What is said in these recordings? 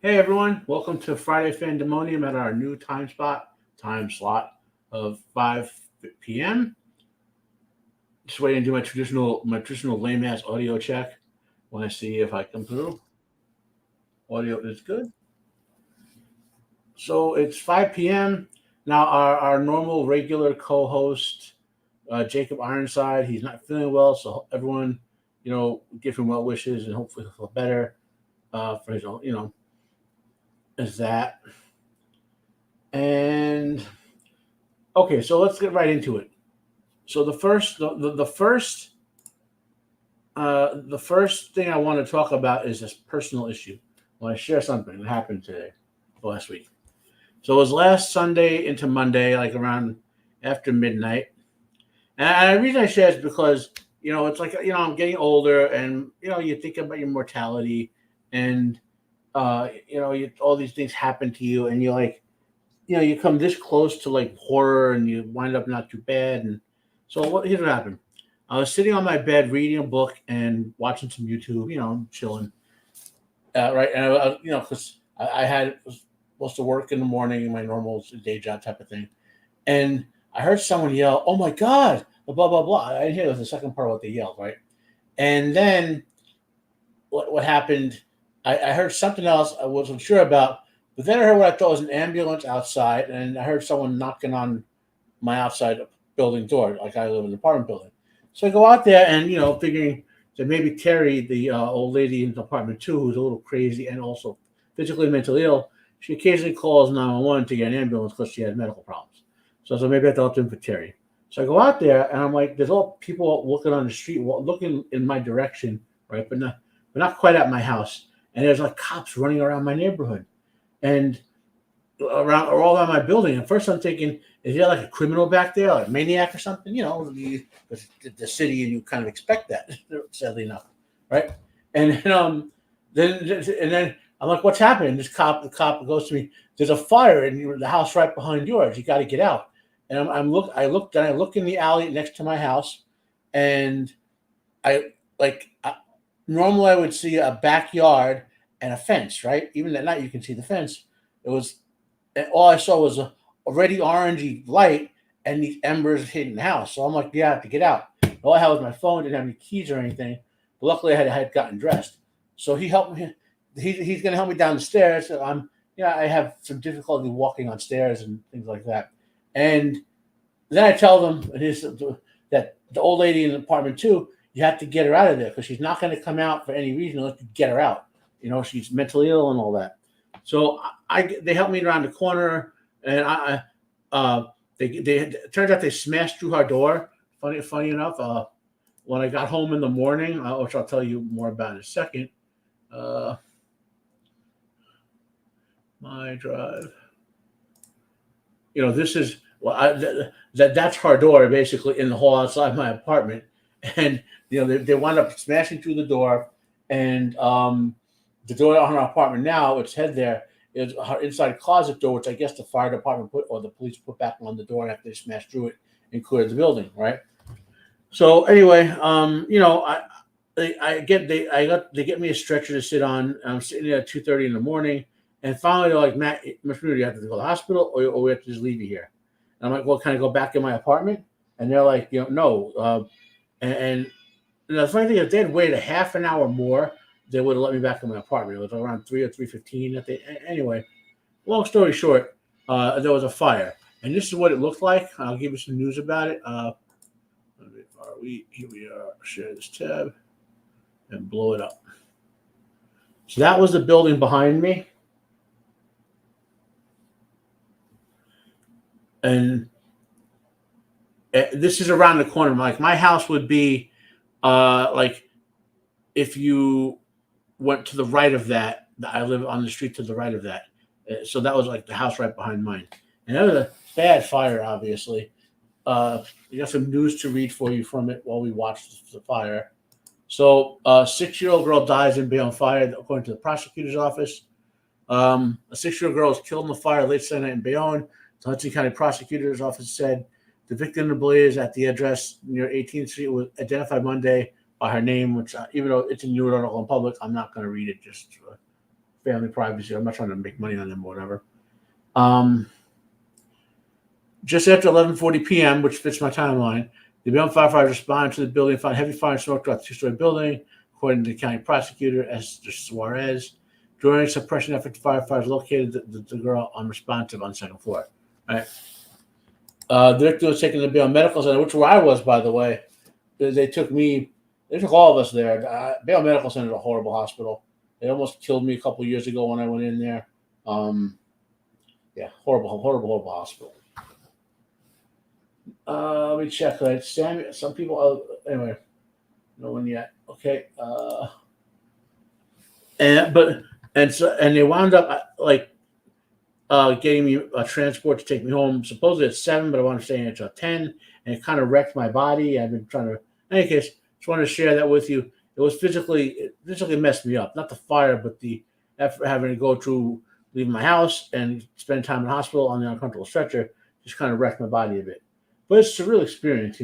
Hey everyone, welcome to Friday Fandemonium at our new time slot of 5 p.m. Just waiting to do my traditional lame ass audio check. Want to see if I come through. Audio is good. So it's 5 p.m. now. Our normal regular co-host Jacob Ironside, he's not feeling well, so everyone, give him well wishes and hopefully he'll feel better for his own, is that. And okay, so let's get right into it. So the first thing I want to talk about is this personal issue. I want to share something that happened today, last week. So it was last Sunday into Monday, like around after midnight. And the reason I share is because it's like I'm getting older, and you think about your mortality, and all these things happen to you, and you're like, you come this close to like horror, and you wind up not too bad. And so here's what happened. I was sitting on my bed reading a book and watching some YouTube, chilling. Right, and because I had was supposed to work in the morning, my normal day job type of thing, and I heard someone yell, "Oh my god!" Blah blah blah. I didn't hear the second part of what they yelled, right? And then what happened? I heard something else I wasn't sure about, but then I heard what I thought was an ambulance outside, and I heard someone knocking on my outside building door. Like I live in an apartment building, so I go out there and figuring that maybe Terry, the old lady in apartment two, who's a little crazy and also physically and mentally ill, she occasionally calls 911 to get an ambulance because she has medical problems. So maybe I thought in for Terry. So I go out there and I'm like, there's all people looking on the street, looking in my direction, right, but not quite at my house. And there's like cops running around my neighborhood. And around or all around my building. And first I'm thinking, is there like a criminal back there, like a maniac or something? The city, and you kind of expect that, sadly enough, right? And then I'm like, what's happening? The cop goes to me. There's a fire in the house right behind yours. You got to get out. And I look in the alley next to my house, and I like normally I would see a backyard and a fence, right? Even at night you can see the fence. It was and all I saw was a already orangey light and these embers hitting the house. So I'm like, yeah, I have to get out. All I had was my phone, didn't have any keys or anything. But luckily, I had gotten dressed. So he helped me. He's going to help me down the stairs. So I have some difficulty walking on stairs and things like that. And then I tell them that the old lady in apartment two, you have to get her out of there because she's not going to come out for any reason unless you get her out. She's mentally ill and all that. So they helped me around the corner, and they it turns out they smashed through our door. Funny enough, when I got home in the morning, which I'll tell you more about in a second. Uh, my drive. This is well, that's her door basically in the hall outside my apartment, and they wound up smashing through the door, and the door on her apartment now, which head there, is her inside closet door, which I guess the fire department put or the police put back on the door after they smashed through it and cleared the building, right? So anyway, they get me a stretcher to sit on. I'm sitting there at 2:30 in the morning, and finally they're like, Matt, Mr. Moody, you have to go to the hospital, or we have to just leave you here. And I'm like, well, can I go back in my apartment? And they're like, no. And the funny thing is, they had waited a half an hour more. They would have let me back in my apartment. It was around 3 or 3:15. Anyway, long story short, there was a fire, and this is what it looked like. I'll give you some news about it. Here we are. Share this tab and blow it up. So that was the building behind me, and this is around the corner. Like my house would be, like if you went to the right of that. I live on the street to the right of that. So that was like the house right behind mine. And that was a bad fire, obviously. We got some news to read for you from it while we watch the fire. So, a 6-year-old girl dies in Bayonne fire, according to the prosecutor's office. A 6-year-old girl was killed in the fire late Sunday night in Bayonne. The Hudson County prosecutor's office said the victim in the blaze at the address near 18th Street was identified Monday by her name, which even though it's a news article in public, I'm not going to read it just family privacy. I'm not trying to make money on them or whatever. Um, just after 11:40 p.m., which fits my timeline, the Beyond firefighters responded to the building and found heavy fire and smoke throughout the two-story building, according to the county prosecutor, Esther Suarez. During suppression effort, the firefighters located the girl unresponsive on the second floor. All right. The victim was taken to the Beyond Medical Center, which where I was, by the way. They took all of us there. Beyond Medical Center is a horrible hospital. They almost killed me a couple of years ago when I went in there. Yeah, horrible hospital. Let me check. Right? Some people. Anyway, no one yet. Okay. And they wound up getting me a transport to take me home. Supposedly at 7, but I want to stay until 10, and it kind of wrecked my body. I've been trying to. In any case, just wanted to share that with you. It was physically messed me up. Not the fire, but the effort having to go through leaving my house and spend time in the hospital on the uncomfortable stretcher just kind of wrecked my body a bit. But it's a real experience,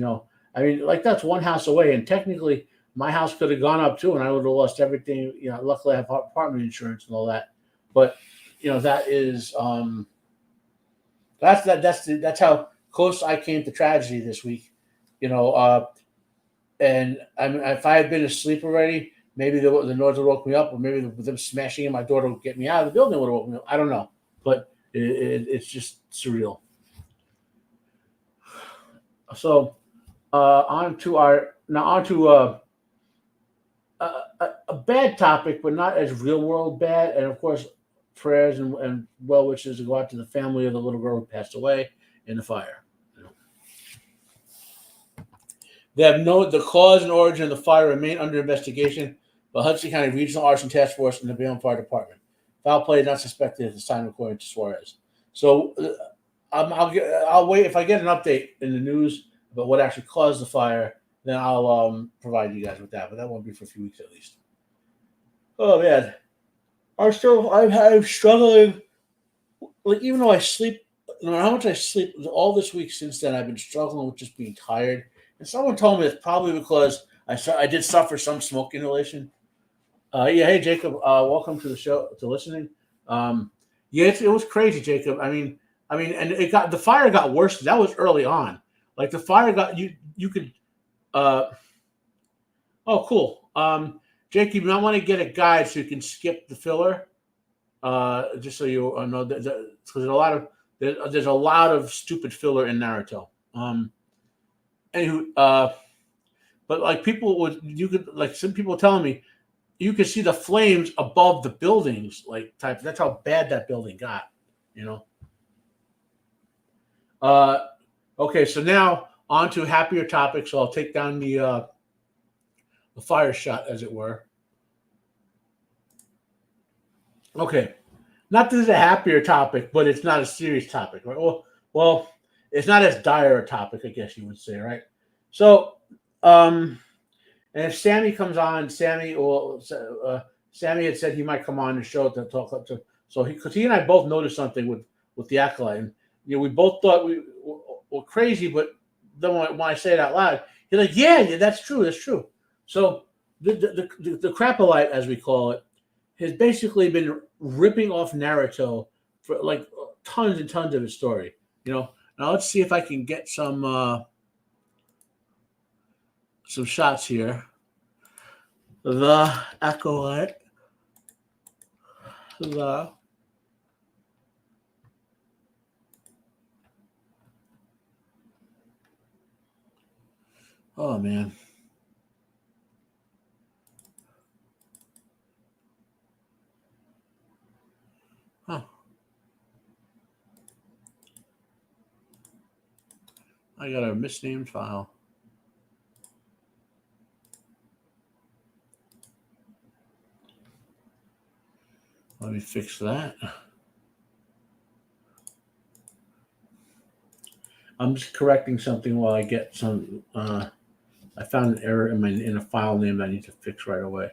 I mean, like that's one house away, and technically my house could have gone up too, and I would have lost everything. Luckily I have apartment insurance and all that. But that is that's how close I came to tragedy this week. And I mean, if I had been asleep already, maybe the noise would woke me up, or maybe them smashing in my door to get me out of the building would have woke me up. I don't know, but it's just surreal. So on to a bad topic, but not as real world bad, and of course prayers and well wishes to go out to the family of the little girl who passed away in the fire. The cause and origin of the fire remain under investigation by Hudson County Regional Arson Task Force and the Bayonne Fire Department. Foul play is not suspected at this time, according to Suarez. So I'll wait. If I get an update in the news about what actually caused the fire, then I'll provide you guys with that. But that won't be for a few weeks at least. Oh man, I'm struggling. Like even though I sleep, no matter how much I sleep, all this week since then I've been struggling with just being tired. And someone told me it's probably because I did suffer some smoke inhalation. Yeah, hey Jacob, welcome to the show to listening. Yeah, it was crazy, Jacob. And the fire got worse. That was early on. Like the fire got you could. Oh, cool. Jacob, you might want to get a guide so you can skip the filler. Just so you know, because there's a lot of stupid filler in Naruto. Anywho, but like some people telling me you could see the flames above the buildings, that's how bad that building got, Okay, so now on to happier topics. So I'll take down the fire shot, as it were. Okay, not that it's a happier topic, but it's not a serious topic, right? Well, it's not as dire a topic, I guess you would say, right? So, and if Sammy comes on, Sammy had said he might come on the show to talk to. So because he and I both noticed something with the acolyte, and we both thought we were crazy, but then when I say it out loud, he's like, "Yeah, that's true. So the crapolite, as we call it, has basically been ripping off Naruto for like tons and tons of his story. Now let's see if I can get some shots here. The acolyte. Oh man. Huh. I got a misnamed file. Let me fix that. I'm just correcting something while I get some. I found an error in a file name that I need to fix right away.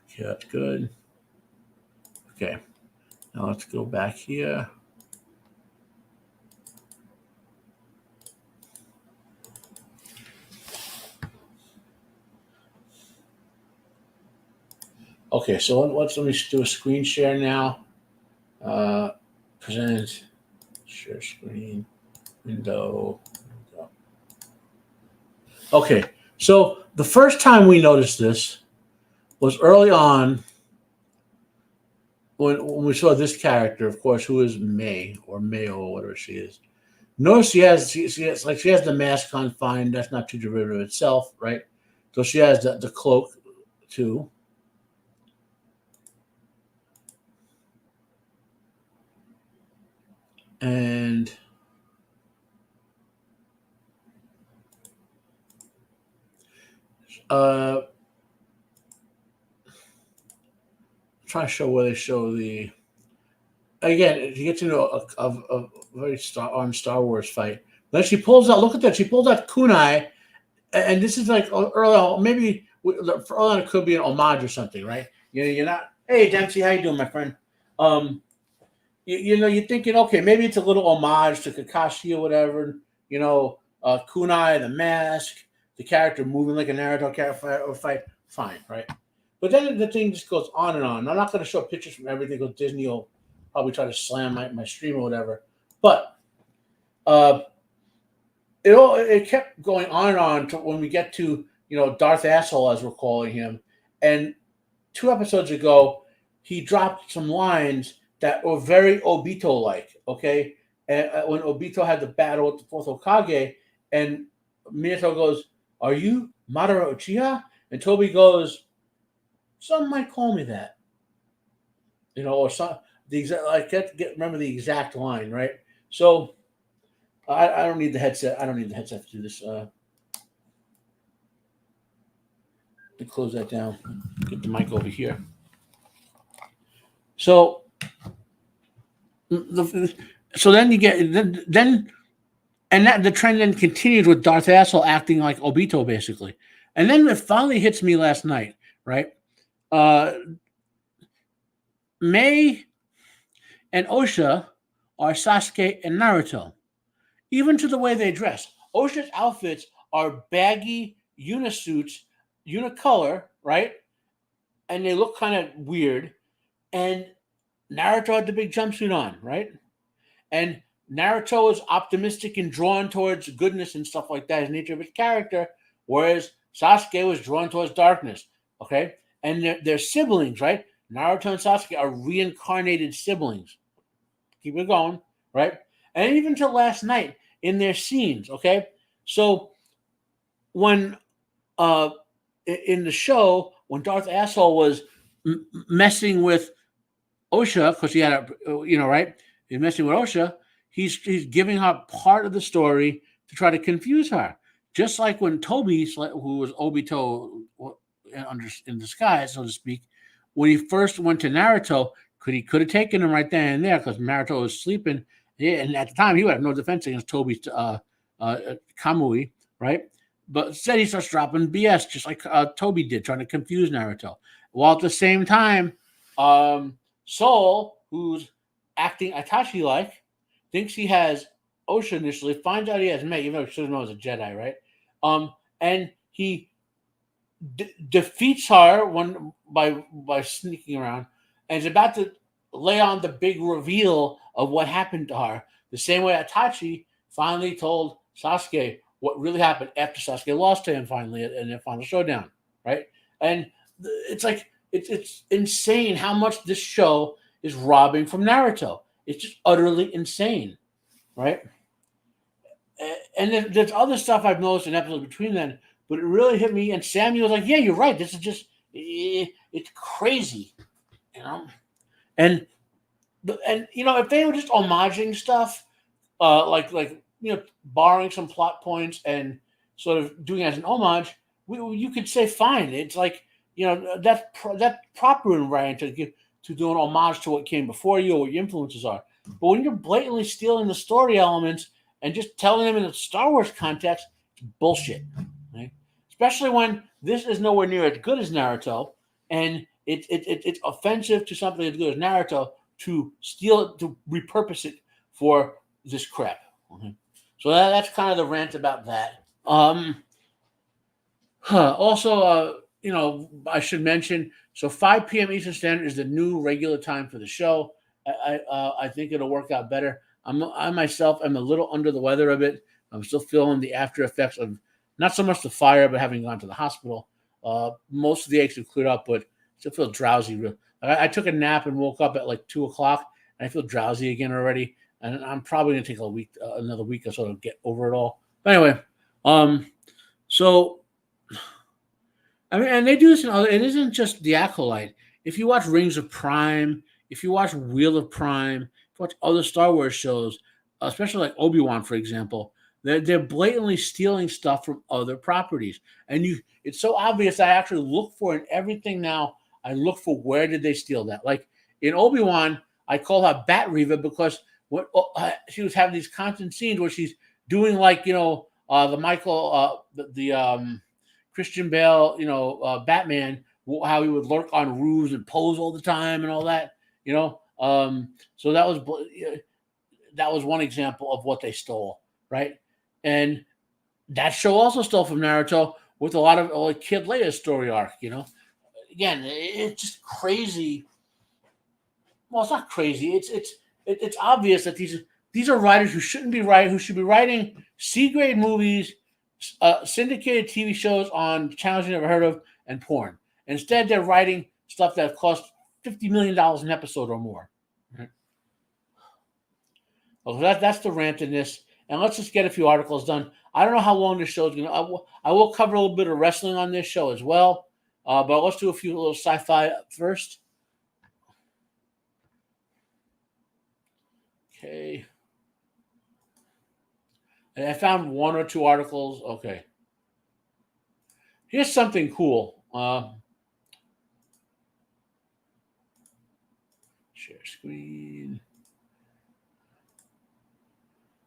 Okay, that's good. Okay, now let's go back here. Okay, so let me do a screen share now. Present, share screen, window. Okay, so the first time we noticed this was early on when we saw this character, of course, who is May or Mayo or whatever she is. Notice she has the mask on. Fine, that's not too derivative itself, right? So she has the cloak too. And I'm trying to show where they show the again. You get to know a very Star Wars fight. Then she pulls out. Look at that. She pulls out kunai, and this is like early on. Maybe early on it could be an homage or something, right? You're not. Hey Dempsey, how you doing, my friend? Um, you're thinking, okay, maybe it's a little homage to Kakashi or whatever. Kunai, the mask, the character moving like a Naruto character or fight. Fine, right? But then the thing just goes on and on. I'm not going to show pictures from everything because Disney will probably try to slam my stream or whatever. But uh, it kept going on and on to when we get to Darth Asshole, as we're calling him. And 2 episodes ago, he dropped some lines that were very Obito like. Okay, and when Obito had the battle with the fourth Hokage, and Minato goes, "Are you Madara Uchiha?" And Toby goes, "Some might call me that." Or some the exact. I can't remember the exact line, right? So I don't need the headset. I don't need the headset to do this. To close that down, get the mic over here. So, then you get then, and that the trend then continues with Darth Asshole acting like Obito basically, and then it finally hits me last night, right? Mei and Osha are Sasuke and Naruto, even to the way they dress. Osha's outfits are baggy unisuits, unicolor, right? And they look kind of weird. And Naruto had the big jumpsuit on, right? And Naruto is optimistic and drawn towards goodness and stuff like that, his nature of his character, whereas Sasuke was drawn towards darkness, okay? And they're siblings, right? Naruto and Sasuke are reincarnated siblings. Keep it going, right? And even till last night in their scenes, okay? So when in the show, when Darth Asshole was messing with Osha, because he had right? He's messing with Osha. He's giving her part of the story to try to confuse her. Just like when Toby, who was Obito in disguise, so to speak, when he first went to Naruto, he could have taken him right then and there because Naruto was sleeping. And at the time, he would have no defense against Toby's Kamui, right? But instead, he starts dropping BS, just like Toby did, trying to confuse Naruto. While at the same time, Soul, who's acting Itachi like, thinks he has Osha initially, finds out he has Mei, even though he should have known as a Jedi, right? And he defeats her by sneaking around, and is about to lay on the big reveal of what happened to her. The same way Itachi finally told Sasuke what really happened after Sasuke lost to him finally in the final showdown, right? And it's like it's insane how much this show is robbing from Naruto. It's just utterly insane, right? And there's other stuff I've noticed in episodes between then, but it really hit me. And Sammy was like, "Yeah, you're right. This is just it's crazy, And if they were just homaging stuff, like borrowing some plot points and sort of doing it as an homage, you could say fine. It's like that's proper in writing to do an homage to what came before you or what your influences are. But when you're blatantly stealing the story elements and just telling them in a Star Wars context, it's bullshit. Right? Especially when this is nowhere near as good as Naruto, and it's offensive to something as good as Naruto to steal it, to repurpose it for this crap. Okay? So that's kind of the rant about that. Also, I should mention, so 5 p.m. Eastern Standard is the new regular time for the show. I think it'll work out better. I myself am a little under the weather a bit. I'm still feeling the after effects of not so much the fire, but having gone to the hospital. Most of the aches have cleared up, but still feel drowsy. I took a nap and woke up at like 2 o'clock, and I feel drowsy again already. And I'm probably gonna take another week or so to get over it all. But anyway, so I mean, and they do this in other. It isn't just the Acolyte. If you watch Rings of Prime, if you watch Wheel of Prime, if you watch other Star Wars shows, especially like Obi-Wan, for example, they're blatantly stealing stuff from other properties, and it's so obvious. I actually look for in everything now. I look for where did they steal that. Like in Obi-Wan, I call her Bat Reva because she was having these constant scenes where she's doing like the Michael the Christian Bale, Batman, how he would lurk on roofs and pose all the time and all that, So that was one example of what they stole, right? And that show also stole from Naruto with a lot of like Kid Leia's story arc, Again, it's just crazy. Well, it's not crazy. It's obvious that these are writers who shouldn't be writing, who should be writing C grade movies, syndicated TV shows on channels you never heard of, and porn. Instead, they're writing stuff that costs $50 million an episode or more. Right? Well, that's the rant in this. And let's just get a few articles done. I don't know how long this show is going to. I will cover a little bit of wrestling on this show as well. But let's do a few little sci-fi first. Okay. And I found one or two articles. Okay. Here's something cool. Share screen.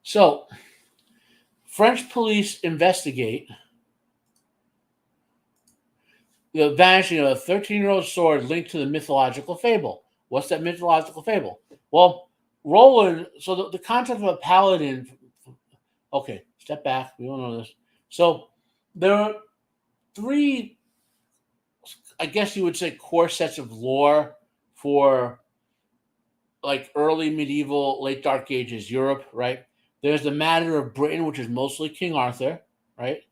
So, French police investigate the vanishing of a 13-year-old sword linked to the mythological fable. What's that mythological fable? Well, Roland, so the concept of a paladin. Okay, step back. We don't know this. So, there are three, I guess you would say, core sets of lore for like early medieval, late Dark Ages Europe, right? There's the matter of Britain, which is mostly King Arthur, right?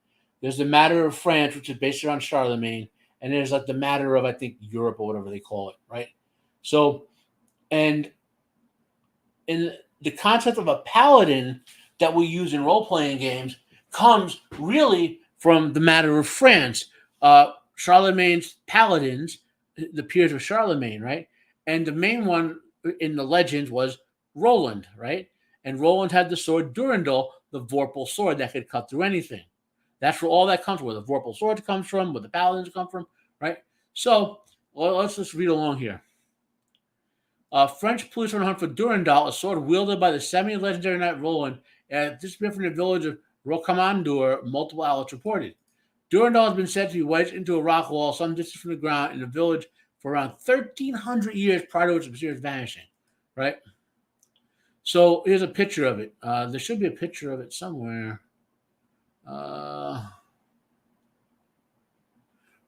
There's the matter of France, which is based around Charlemagne, and there's like the matter of I think Europe or whatever they call it, right? So, and in the concept of a paladin that we use in role playing games comes really from the matter of France. Charlemagne's paladins, the peers of Charlemagne, right? And the main one in the legends was Roland, right? And Roland had the sword Durandal, the Vorpal sword that could cut through anything. That's where all that comes from, where the Vorpal sword comes from, where the paladins come from, right? So let's just read along here. French police on the hunt for Durandal, a sword wielded by the semi-legendary knight Roland, had disappeared from the village of Rocamadour, multiple outlets reported. Durandal has been said to be wedged into a rock wall some distance from the ground in the village for around 1,300 years prior to its mysterious vanishing, right? So here's a picture of it. There should be a picture of it somewhere.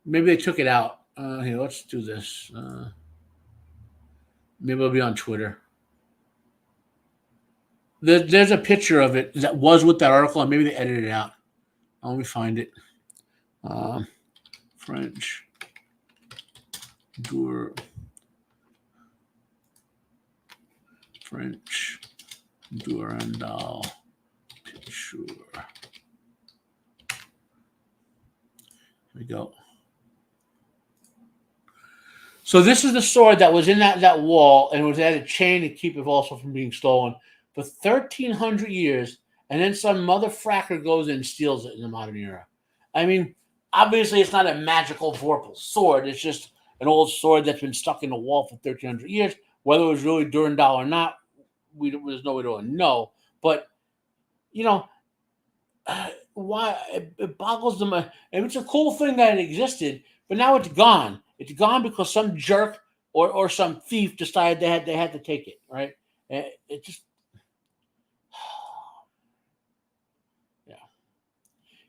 Maybe they took it out. Here, let's do this. Maybe it'll be on Twitter. There's a picture of it that was with that article, and maybe they edited it out. Let me find it. French Durandal picture. Here we go. So this is the sword that was in that wall, and it was at a chain to keep it also from being stolen for 1,300 years, and then some mother fracker goes in and steals it in the modern era. I mean, obviously it's not a magical Vorpal sword. It's just an old sword that's been stuck in the wall for 1,300 years. Whether it was really Durandal or not, there's no way to know. But, why it boggles the mind. And it's a cool thing that it existed, but now it's gone. It's gone because some jerk or some thief decided they had to take it, right? It just yeah.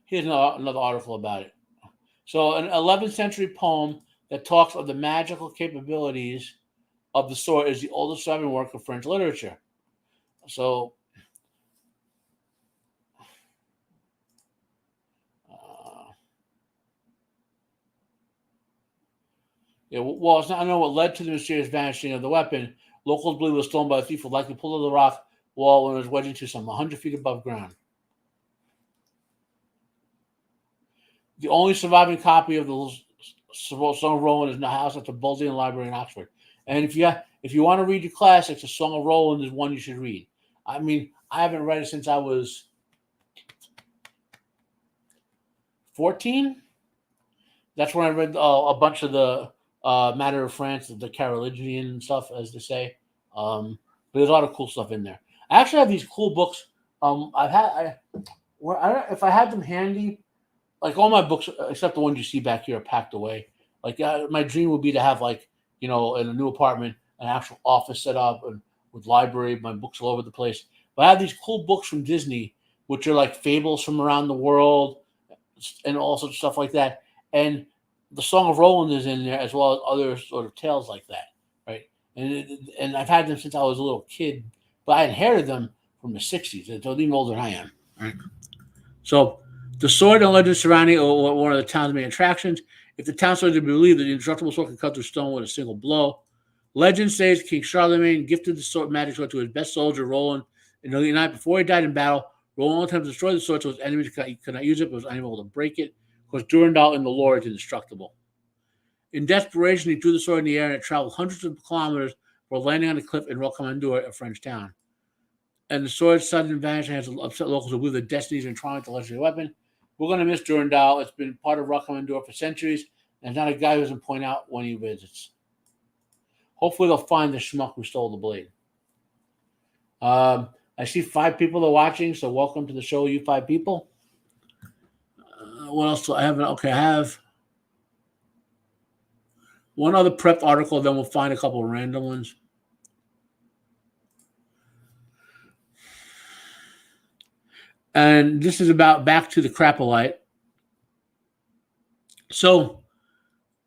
Here's another article about it. So, an 11th century poem that talks of the magical capabilities of the sword is the oldest surviving work of French literature. So, yeah, well, it's not unknown what led to the mysterious vanishing of the weapon. Locals believe it was stolen by a thief who likely pulled out the rock wall when it was wedged into some 100 feet above ground. The only surviving copy of the Song of Roland is now housed at the Bodleian Library in Oxford. And if you want to read your classics, the Song of Roland is one you should read. I mean, I haven't read it since I was 14. That's when I read a bunch of the Matter of France, the Carolingian stuff, as they say. But there's a lot of cool stuff in there. I actually have these cool books. If I had them handy, like all my books except the ones you see back here are packed away. Like my dream would be to have in a new apartment an actual office set up and with library, my books all over the place. But I have these cool books from Disney, which are like fables from around the world and all sorts of stuff like that. And the Song of Roland is in there as well as other sort of tales like that, right? And I've had them since I was a little kid, but I inherited them from the '60s. They're even older than I am. Right? So the sword and legends surrounding one of the town's main attractions. If the town started to believe that the indestructible sword could cut through stone with a single blow, legend says King Charlemagne gifted the sword, magic sword to his best soldier, Roland, in the night before he died in battle. Roland attempted to destroy the sword so his enemies could not use it, but was unable to break it, because Durandal in the lore is indestructible. In desperation, he drew the sword in the air and it traveled hundreds of kilometers before landing on a cliff in Rocamadour, a French town. And the sword's sudden vanishing has upset locals who believe the destinies and triumph the legendary weapon. We're going to miss Durandal. It's been part of Rocamadour for centuries, and not a guy who doesn't point out when he visits. Hopefully they'll find the schmuck who stole the blade. I see 5 people that are watching, so welcome to the show, you 5 people. What else do I have? Okay, I have one other prepped article, then we'll find a couple of random ones. And this is about back to the Crapolite. So,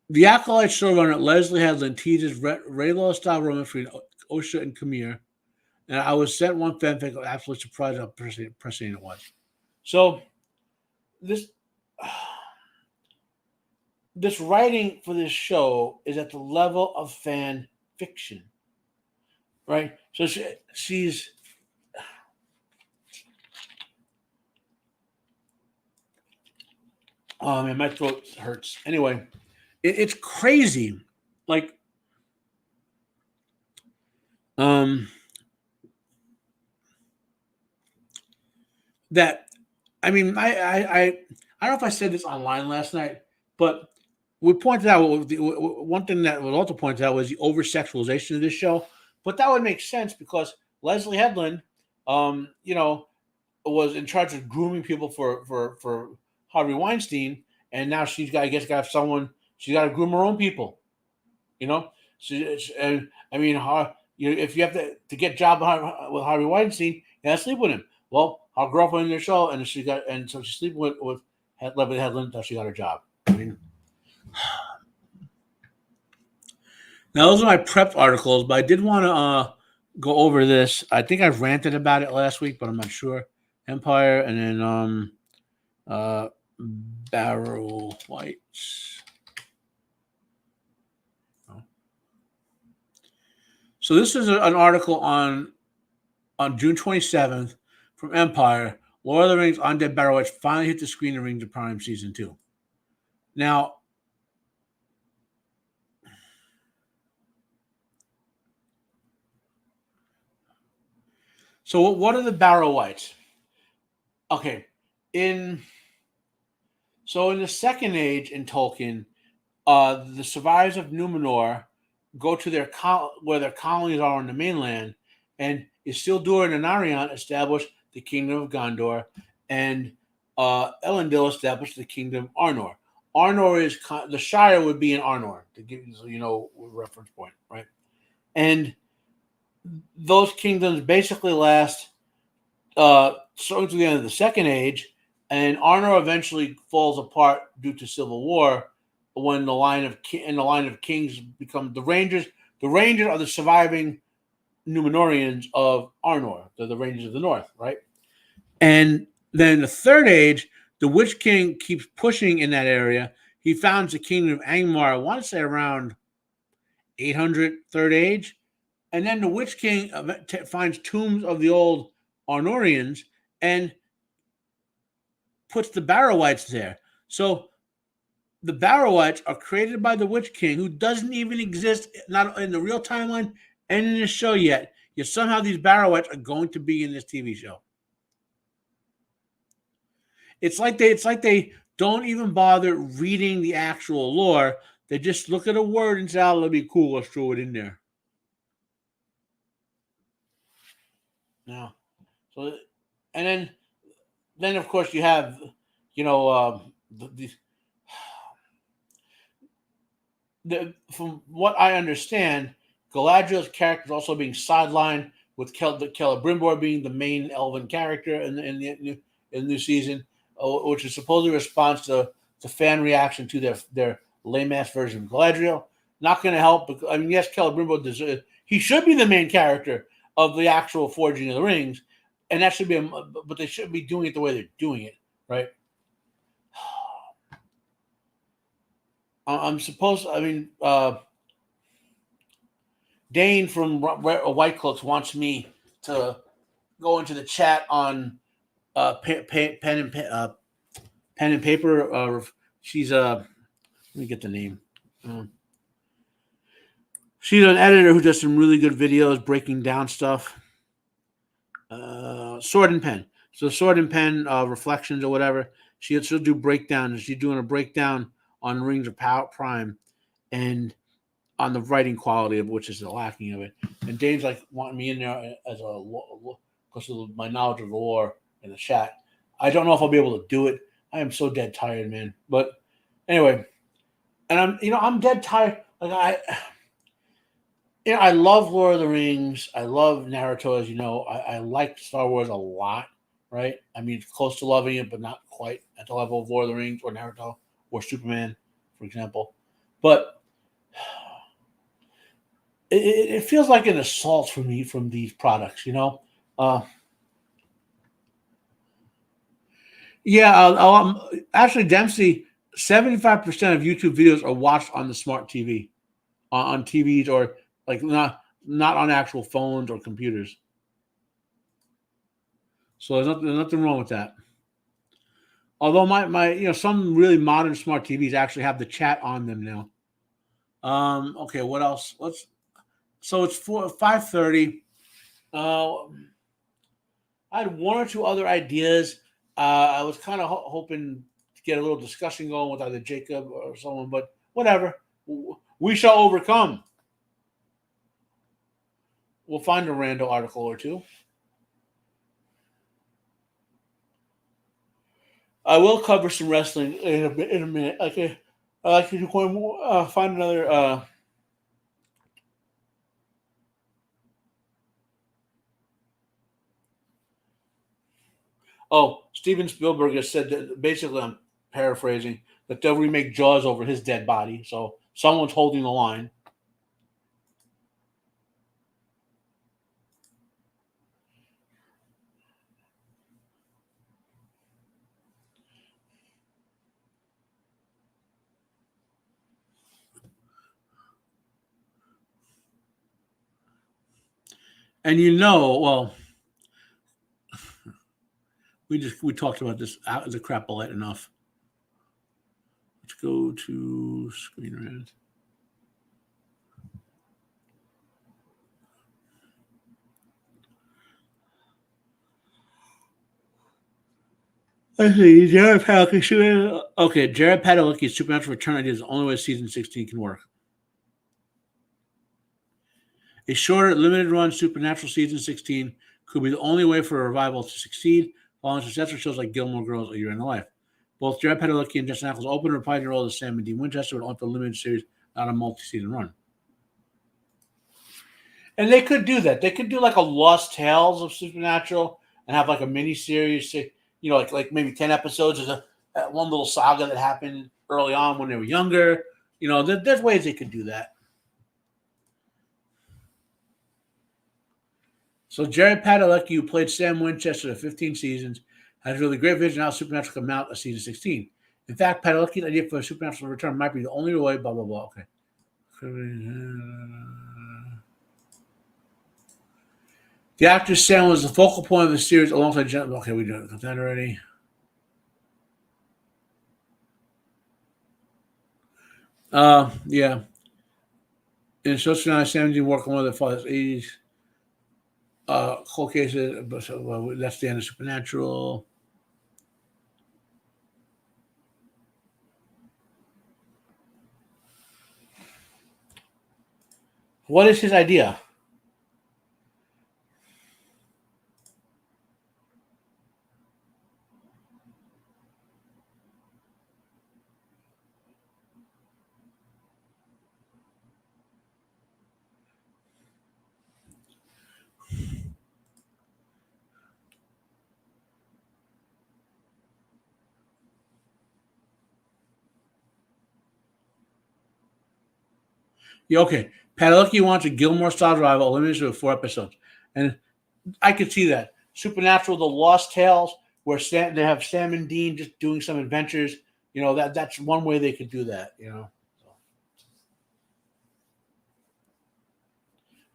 the Acolyte showrunner Leslie Headland teases Raylaw-style romance between Osha and Khmer. And I was sent one fanfic. I was absolutely surprised how prescient it was. So, this writing for this show is at the level of fan fiction, right? So she's oh man, my throat hurts. Anyway, it's crazy, like that. I mean, I don't know if I said this online last night, but we pointed out one thing that was also pointed out was the over sexualization of this show. But that would make sense because Leslie Headland, was in charge of grooming people for Harvey Weinstein, and now she's got to have someone. She's got to groom her own people, and I mean, if you have to get a job with Harvey Weinstein, you got to sleep with him. Well, our girlfriend in the show, and so she's sleeping with Leslie Headland until she got her job. I mean, now those are my prepped articles, but I did want to go over this. I think I've ranted about it last week, but I'm not sure. Empire, and then Barrel Whites. So this is an article on June 27th from Empire. Lord of the Rings Undead Barrel Whites finally hit the screen in Rings of Prime Season 2. Now, so what are the Barrow Whites? Okay, in the Second Age in Tolkien, the survivors of Numenor go to where their colonies are on the mainland, and Isildur and Anarion establish the Kingdom of Gondor, and Elendil established the Kingdom of Arnor. Arnor is the Shire would be in Arnor, to give you a reference point, right? And those kingdoms basically last certainly to the end of the Second Age, And Arnor eventually falls apart due to civil war when the line of kings become the Rangers. The Rangers are the surviving Numenorians of Arnor. They're the Rangers of the North, right? And then the Third Age, the Witch King keeps pushing in that area. He founds the kingdom of Angmar, I want to say around 800 Third Age. And then the Witch King finds tombs of the old Arnorians and puts the Barrow-wights there. So the Barrow-wights are created by the Witch King, who doesn't even exist, not in the real timeline and in the show yet. Yet somehow these Barrow-wights are going to be in this TV show. It's like they don't even bother reading the actual lore. They just look at a word and say, "Oh, that'll be cool. Let's throw it in there." Now, so and then of course you have, from what I understand, Galadriel's character is also being sidelined, with Celebrimbor being the main elven character in the new season, which is supposedly a response to fan reaction to their lame ass version of Galadriel. Not going to help. Because, I mean, yes, Celebrimbor he should be the main character of the actual Forging of the Rings, and that should be, but they should be doing it the way they're doing it, right? I'm supposed. I mean, Dane from White Cloaks wants me to go into the chat on pen and paper. She's let me get the name. She's an editor who does some really good videos breaking down stuff. Sword and Pen. So Sword and Pen reflections or whatever. She'll do breakdowns. She's doing a breakdown on Rings of Power Prime and on the writing quality of which is the lacking of it. And Dane's like wanting me in there as because of my knowledge of the lore in the chat. I don't know if I'll be able to do it. I am so dead tired, man. But anyway, and I'm dead tired. Like I love Lord of the Rings. I love Naruto, as you know. I like Star Wars a lot, right? I mean, close to loving it, but not quite at the level of Lord of the Rings or Naruto or Superman, for example. But it feels like an assault for me from these products, Actually, Dempsey, 75% of YouTube videos are watched on the smart TV, on TVs, or like not on actual phones or computers. So there's nothing wrong with that. Although my some really modern smart TVs actually have the chat on them now. Okay, what else? So it's 5:30. I had one or two other ideas. I was kind of hoping to get a little discussion going with either Jacob or someone, but whatever. We shall overcome. We'll find a random article or two. I will cover some wrestling in a minute. Okay, I like to find another. Steven Spielberg has said that, basically, I'm paraphrasing, that they'll remake Jaws over his dead body. So someone's holding the line. And well, we talked about this out as a crapolette enough. Let's go to Screen Rant. Let's see, Jared Padalecki. Okay, Jared Padalecki's Supernatural Return idea is the only way season 16 can work. A shorter, limited-run Supernatural season 16 could be the only way for a revival to succeed, following successful shows like Gilmore Girls or A Year in the Life. Both Jared Padalecki and Jensen Ackles opened and reprised the role of Sam and Dean Winchester, but only for a limited series, not a multi-season run. And they could do that. They could do like a Lost Tales of Supernatural and have like a mini series like maybe 10 episodes is one little saga that happened early on when they were younger. There's ways they could do that. So Jerry Padalecki, who played Sam Winchester for 15 seasons, has really great vision how Supernatural come out of season 16. In fact, Padalecki's idea for a Supernatural return might be the only way, blah, blah, blah. Okay. The actor Sam was the focal point of the series alongside Jen. Okay, we got that already. Yeah. In social 17, working one of the father's 80s cold cases. So, that's the end of Supernatural. What is his idea? Yeah, okay. Padalecki wants a Gilmore-style revival, limited to 4 episodes. And I could see that. Supernatural, The Lost Tales, where they have Sam and Dean just doing some adventures. That's one way they could do that.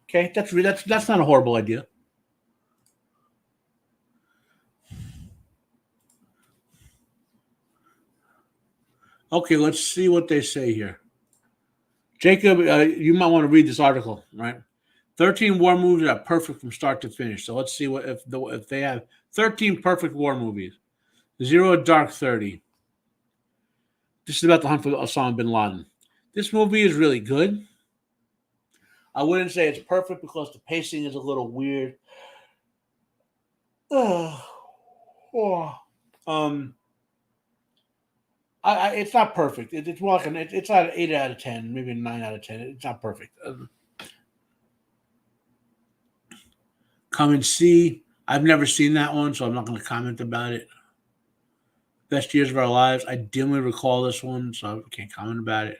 Okay, that's not a horrible idea. Okay, let's see what they say here. Jacob, you might want to read this article, right? 13 war movies are perfect from start to finish. So let's see if they have 13 perfect war movies. Zero Dark 30. This is about the hunt for Osama bin Laden. This movie is really good. I wouldn't say it's perfect because the pacing is a little weird. Um, it's not perfect. It's more like it's not an 8 out of 10, maybe a 9 out of 10. It's not perfect. Come and See. I've never seen that one, so I'm not going to comment about it. Best Years of Our Lives. I dimly recall this one, so I can't comment about it.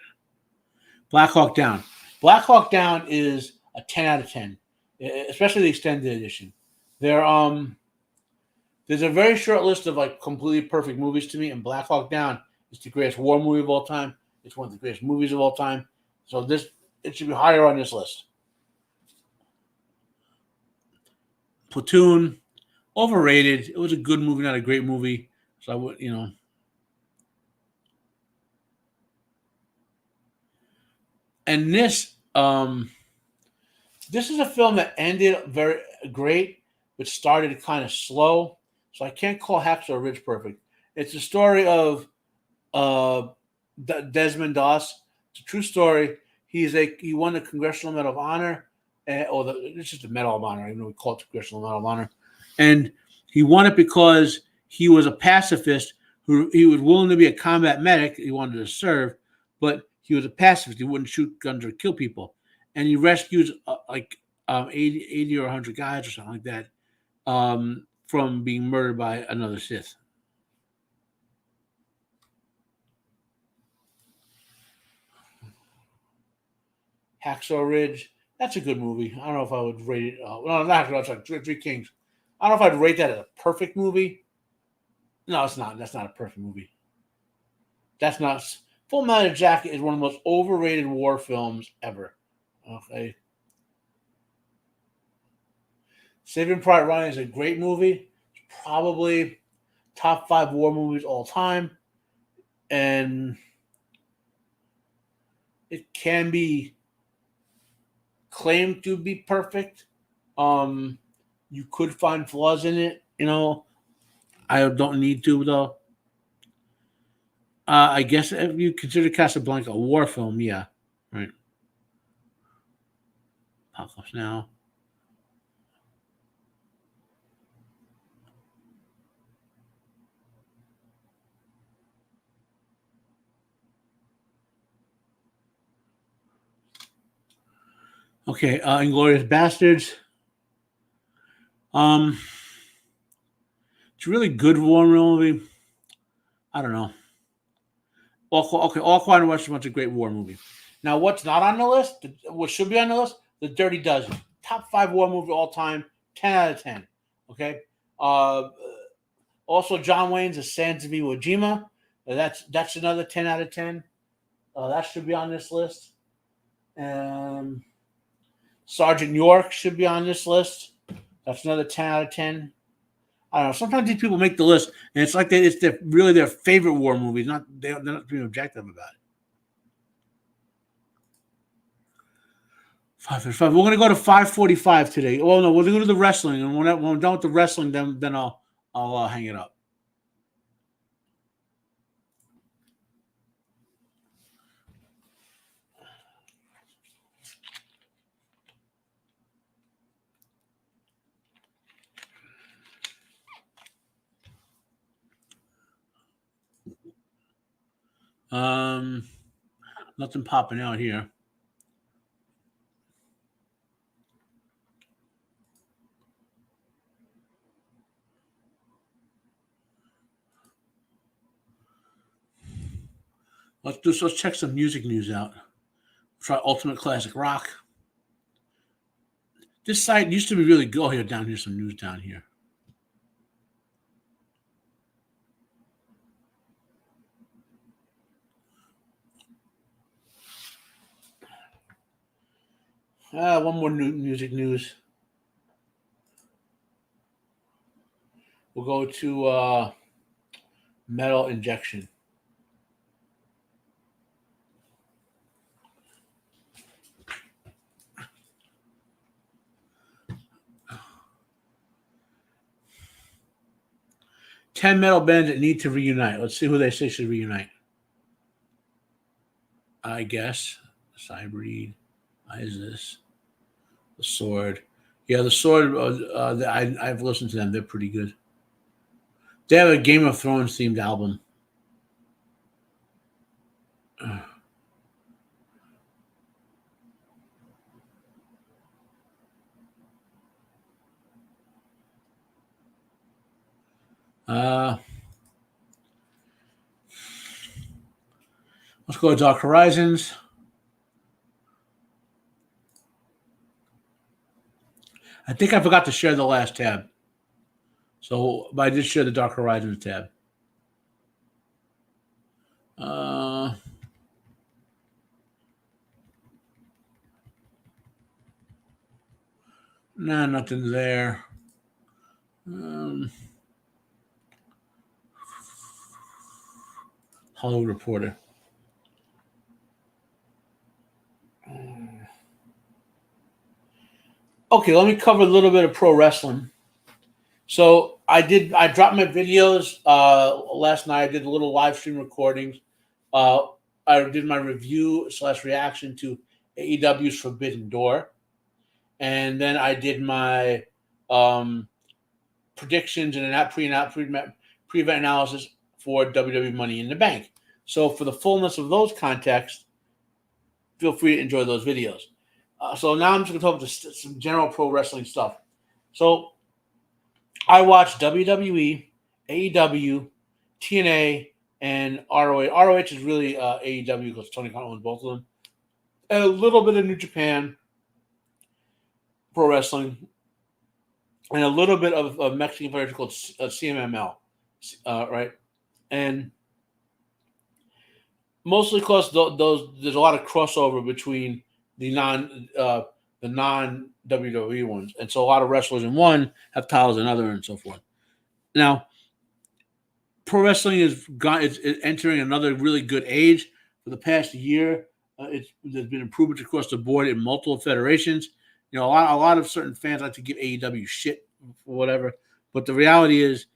Black Hawk Down. Black Hawk Down is a 10 out of 10, especially the extended edition. There's a very short list of like completely perfect movies to me, and Black Hawk Down is the greatest war movie of all time. It's one of the greatest movies of all time. So it should be higher on this list. Platoon, overrated. It was a good movie, not a great movie. So I would. And this is a film that ended very great, but started kind of slow. So I can't call Hacksaw Ridge perfect. It's a story of uh, Desmond Doss. It's a true story. He won the Congressional Medal of Honor, it's just a Medal of Honor, even though we call it the Congressional Medal of Honor. And he won it because he was a pacifist who he was willing to be a combat medic. He wanted to serve, but he was a pacifist. He wouldn't shoot guns or kill people. And he rescues 80 or 100 guys or something like that from being murdered by another Sith. Hacksaw Ridge. That's a good movie. I don't know if I would rate it. No, not Hacksaw. It's like Three Kings. I don't know if I'd rate that as a perfect movie. No, it's not. That's not a perfect movie. That's not. Full Metal Jacket is one of the most overrated war films ever. Okay. Saving Private Ryan is a great movie. It's probably top 5 war movies all time. And it can be claimed to be perfect. You could find flaws in it. I don't need to though. I guess if you consider Casablanca a war film, yeah, right. Apocalypse Now. Okay, Inglorious Bastards. Um, It's a really good war movie. I don't know. All Quiet on the Western Front's a great war movie. Now, what's not on the list? What should be on the list? The Dirty Dozen. Top 5 war movie of all time. 10 out of 10. Okay. Also, John Wayne's A Sands of Iwo Jima. That's another 10 out of 10. That should be on this list. Sergeant York should be on this list. That's another 10 out of 10. I don't know. Sometimes these people make the list, and it's like it's really their favorite war movie. They're not being objective about it. 5:35. We're going to go to 5:45 today. Oh no, we're going to do the wrestling, and when we're done with the wrestling, then I'll hang it up. Nothing popping out here. Let's check some music news out. Try Ultimate Classic Rock. This site used to be really good. Oh, here, down here, some news down here. One more music news. We'll go to Metal Injection. Ten metal bands that need to reunite. Let's see who they say should reunite. I guess Cybreed, Isis, The Sword. Yeah, The Sword. I've listened to them. They're pretty good. They have a Game of Thrones themed album. Let's go to Dark Horizons. I think I forgot to share the last tab. But I did share the Dark Horizons tab. Nah, nothing there. Hollywood Reporter. Okay, let me cover a little bit of pro wrestling. So I dropped my videos last night. I did a little live stream recordings. I did my review / reaction to AEW's Forbidden Door. And then I did my predictions and an pre-event analysis for WWE Money in the Bank. So for the fullness of those contexts, feel free to enjoy those videos. So now I'm just going to talk about some general pro wrestling stuff. So I watched WWE, AEW, TNA, and ROH. ROH is really AEW because Tony Khan owns both of them. And a little bit of New Japan Pro Wrestling, and a little bit of Mexican federation called CMML, right? And mostly because there's a lot of crossover between the non WWE ones, and so a lot of wrestlers in one have titles in other, and so forth. Now, pro wrestling is entering another really good age. For the past year, there's been improvements across the board in multiple federations. You know, a lot of certain fans like to give AEW shit for whatever, but the reality is,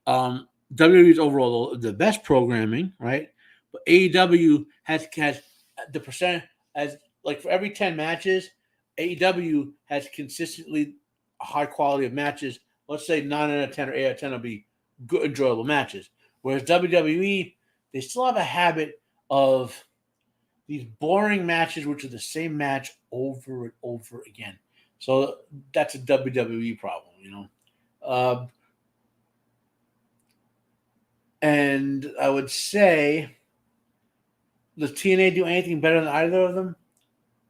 WWE is overall the best programming, right? But AEW has the percent as like for every 10 matches, AEW has consistently a high quality of matches. Let's say 9 out of 10 or 8 out of 10 will be good, enjoyable matches. Whereas WWE, they still have a habit of these boring matches, which are the same match over and over again. So that's a WWE problem, you know. And I would say, does TNA do anything better than either of them?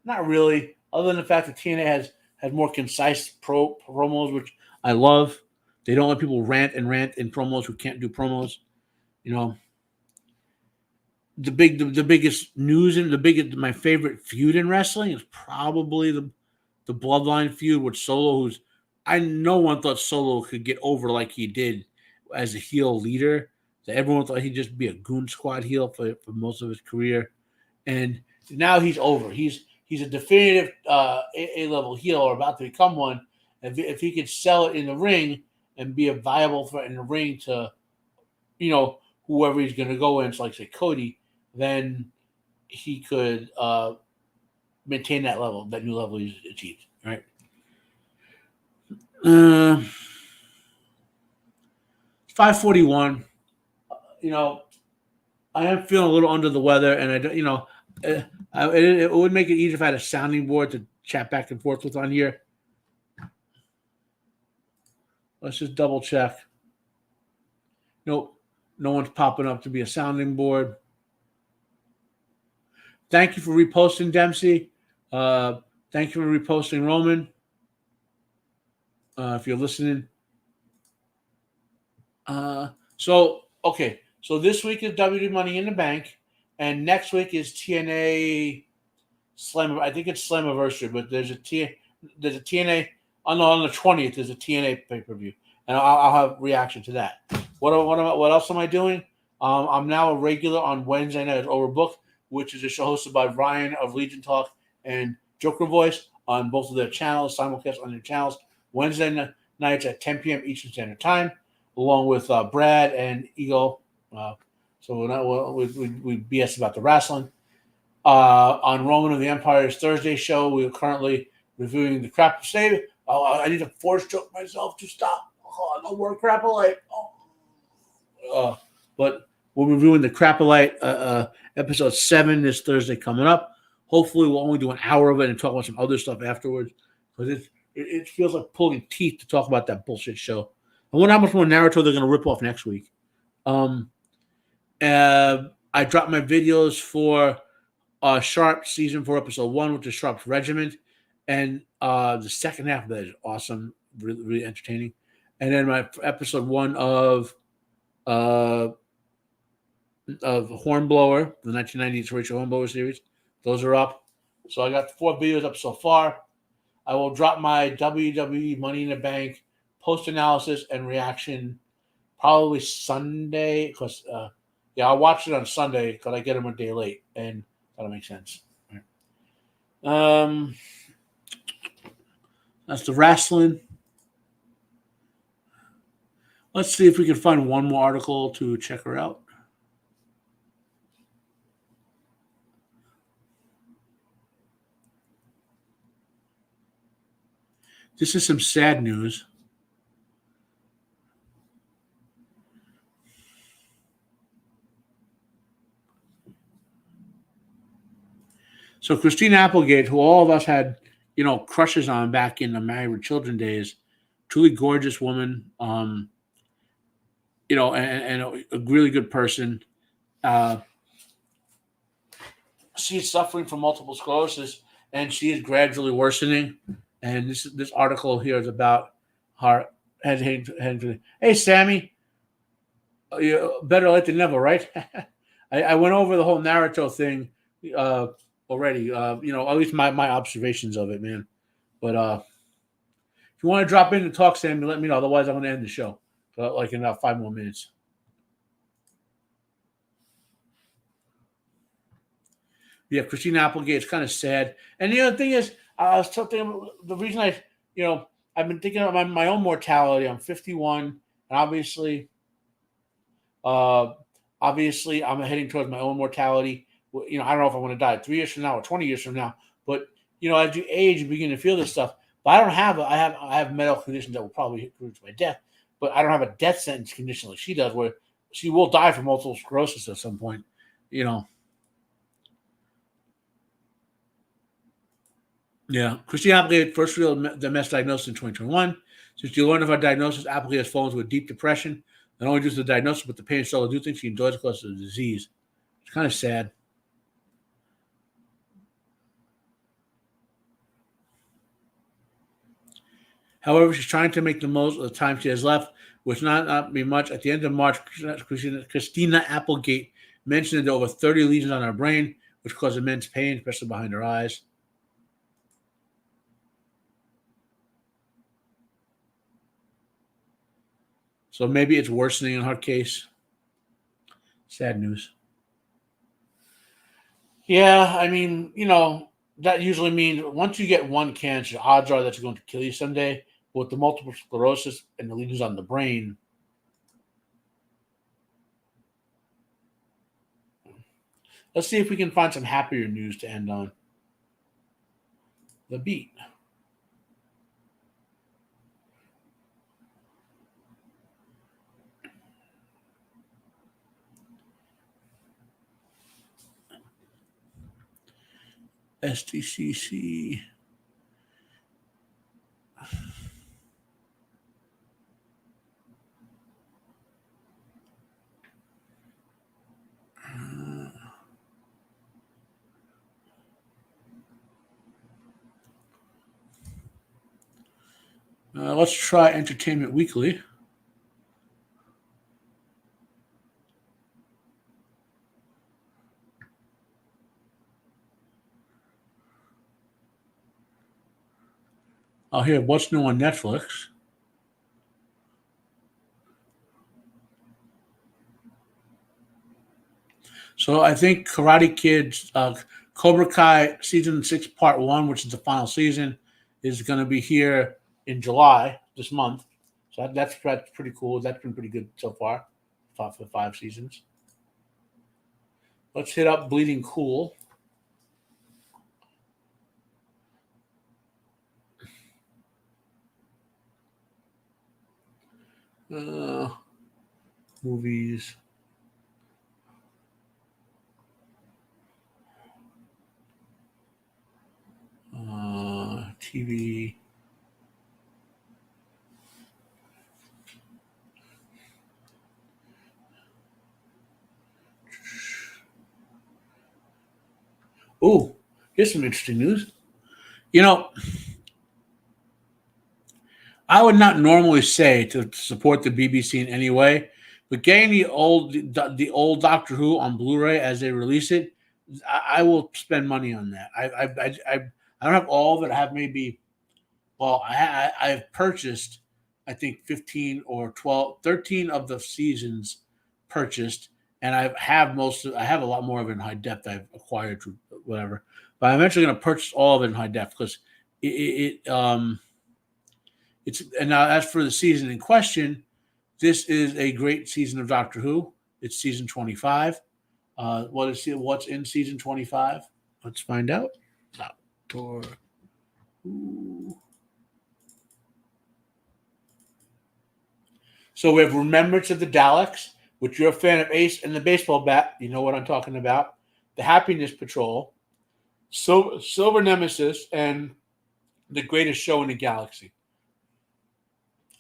Not really, other than the fact that TNA has more concise promos, which I love. They don't let people rant in promos who can't do promos. You know, the biggest news and my favorite feud in wrestling is probably the Bloodline feud with Solo, who's no one thought Solo could get over like he did as a heel leader. So everyone thought he'd just be a goon squad heel for most of his career, and now he's over. He's a definitive A level heel, or about to become one. If he could sell it in the ring and be a viable threat in the ring to, whoever he's going to go in, like say Cody, then he could maintain that level, that new level he's achieved. Right. 541. I am feeling a little under the weather, and I don't, it would make it easier if I had a sounding board to chat back and forth with on here. Let's just double check. Nope, no one's popping up to be a sounding board. Thank you for reposting, Dempsey. Thank you for reposting, Roman. If you're listening. So this week is WWE Money in the Bank, and next week is TNA Slam. I think it's Slammiversary, but there's a TNA on the 20th. There's a TNA pay per view, and I'll have reaction to that. What else am I doing? I'm now a regular on Wednesday night at Overbooked, which is a show hosted by Ryan of Legion Talk and Joker Voice on both of their channels, simulcast on their channels. Wednesday nights at 10 p.m. Eastern Standard Time, along with Brad and Eagle. So we BS about the wrestling. On Roman of the Empire's Thursday show, we are currently reviewing the crap. I need to force choke myself to stop. No more Crapolite. But we're reviewing the Crapolite episode 7 this Thursday coming up. Hopefully, we'll only do an hour of it and talk about some other stuff afterwards, because it feels like pulling teeth to talk about that bullshit show. I wonder how much more Naruto they're going to rip off next week. I dropped my videos for Sharp Season 4, Episode 1, which is Sharp's Regiment. And the second half of that is awesome, really, really entertaining. And then my Episode 1 of Hornblower, the 1990s Rachel Hornblower series. Those are up. So I got 4 videos up so far. I will drop my WWE Money in the Bank post-analysis and reaction probably Sunday, because I'll watch it on Sunday because I get them a day late, and that'll make sense. Right. That's the wrestling. Let's see if we can find one more article to check her out. This is some sad news. So Christina Applegate, who all of us had, crushes on back in the Married with Children days, truly gorgeous woman, and a really good person. She's suffering from multiple sclerosis, and she is gradually worsening. And this article here is about her. Hey, Sammy, better late than never, right? I went over the whole Naruto thing already. At least my observations of it, man. But if you want to drop in and talk, Sammy, let me know. Otherwise, I'm going to end the show in about 5 more minutes. Yeah, Christina Applegate is kind of sad. And the other thing is, I was talking. The reason I've been thinking about my own mortality. I'm 51, and obviously, I'm heading towards my own mortality. I don't know if I want to die 3 years from now or 20 years from now. But as you age, you begin to feel this stuff. But I don't have. I have medical conditions that will probably reach my death. But I don't have a death sentence condition like she does, where she will die from multiple sclerosis at some point. Yeah, Christina Applegate first real MS diagnosis in 2021. Since she learned of her diagnosis, Applegate has fallen into a deep depression. Not only due to the diagnosis, but the pain and struggle do think she enjoys because of the disease. It's kind of sad. However, she's trying to make the most of the time she has left, which not be much. At the end of March, Christina Applegate mentioned that there were over 30 lesions on her brain, which caused immense pain, especially behind her eyes. So maybe it's worsening in her case. Sad news. Yeah, I mean, that usually means once you get one cancer, odds are that you're going to kill you someday. But with the multiple sclerosis and the lesions on the brain, let's see if we can find some happier news to end on. The beat. STCC. Let's try Entertainment Weekly. I'll hear what's new on Netflix. So I think Karate Kid, Cobra Kai season 6, part 1, which is the final season, is going to be here in July this month. So that's pretty cool. That's been pretty good so far for the 5 seasons. Let's hit up Bleeding Cool. Movies. TV. Oh, here's some interesting news. I would not normally say to support the BBC in any way, but getting the old Doctor Who on Blu-ray as they release it, I will spend money on that. I don't have all of it. I have maybe, well, I've purchased, I think 15 or 12, 13 of the seasons purchased, and I have a lot more of it in high depth I've acquired through whatever. But I'm eventually going to purchase all of it in high depth because it's, and now as for the season in question, this is a great season of Doctor Who. It's season 25. What's in season 25? Let's find out. Doctor Who. So we have Remembrance of the Daleks, which you're a fan of Ace and the Baseball Bat. You know what I'm talking about. The Happiness Patrol, Silver Nemesis, and The Greatest Show in the Galaxy.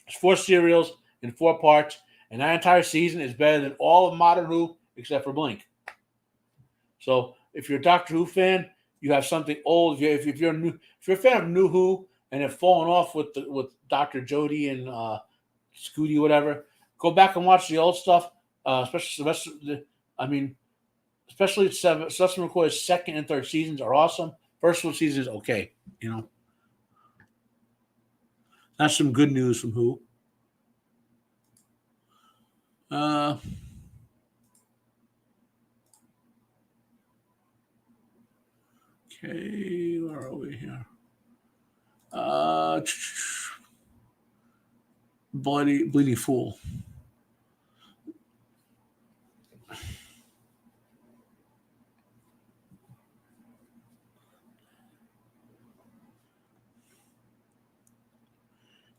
It's 4 serials in 4 parts, and that entire season is better than all of Modern Who except for Blink. So if you're a Doctor Who fan, you have something old. If you're a fan of New Who and have fallen off with Dr. Jodie and Scooty, whatever, go back and watch the old stuff. Especially Sylvester McCoy's second and third seasons are awesome. First one season is okay. That's some good news from Who. Okay, where are we here? Bleeding Fool.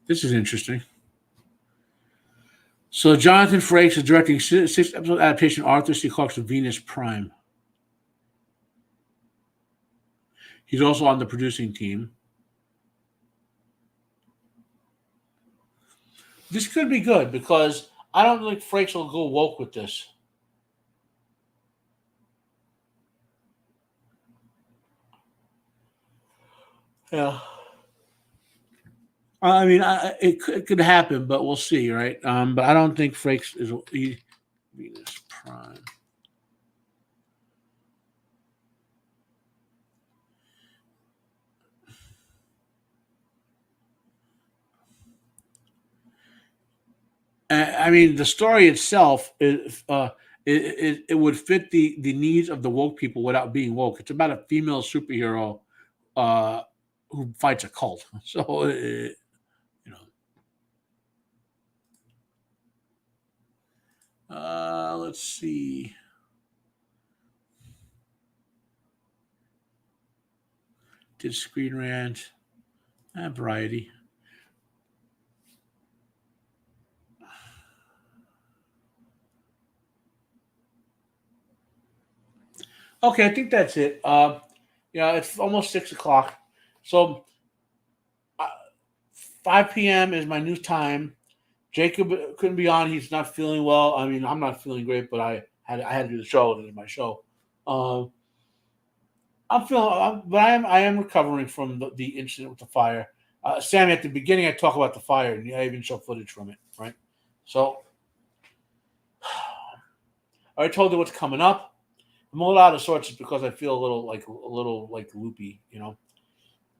This is interesting. So Jonathan Frakes is directing 6-episode adaptation of Arthur C. Clarke's Venus Prime. He's also on the producing team. This could be good because I don't think Frakes will go woke with this. Yeah. I mean, it could happen, but we'll see, right? But I don't think Frakes is Venus Prime. I mean, the story itself is it would fit the needs of the woke people without being woke. It's about a female superhero uh, who fights a cult. So let's see. Did Screen Rant and Variety. Okay, I think that's it. Yeah, it's almost 6 o'clock. So uh, 5 p.m. is my new time. Jacob couldn't be on. He's not feeling well. I mean, I'm not feeling great, but I had to do the show. It is my show. Um, but I am recovering from the incident with the fire. Sammy, at the beginning, I talk about the fire, and I even show footage from it. Right. So I told you what's coming up. I'm a little out of sorts because I feel a little loopy.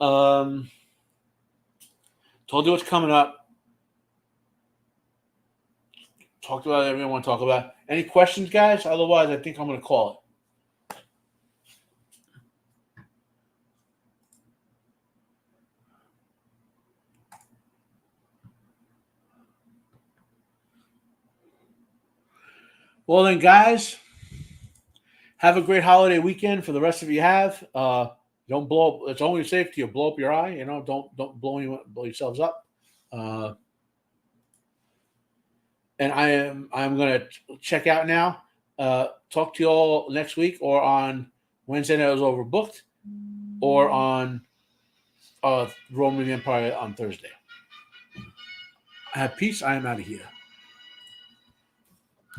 Told you what's coming up. Talked about everything I want to talk about. Any questions, guys? Otherwise, I think I'm going to call it. Well, then, guys, have a great holiday weekend for the rest of you have. Don't blow up. It's only safe to you blow up your eye. Don't blow yourselves up. Uh, and I'm gonna check out now. Talk to you all next week or on Wednesday night. I was overbooked, or on Roman Empire on Thursday. Have peace. I am out of here.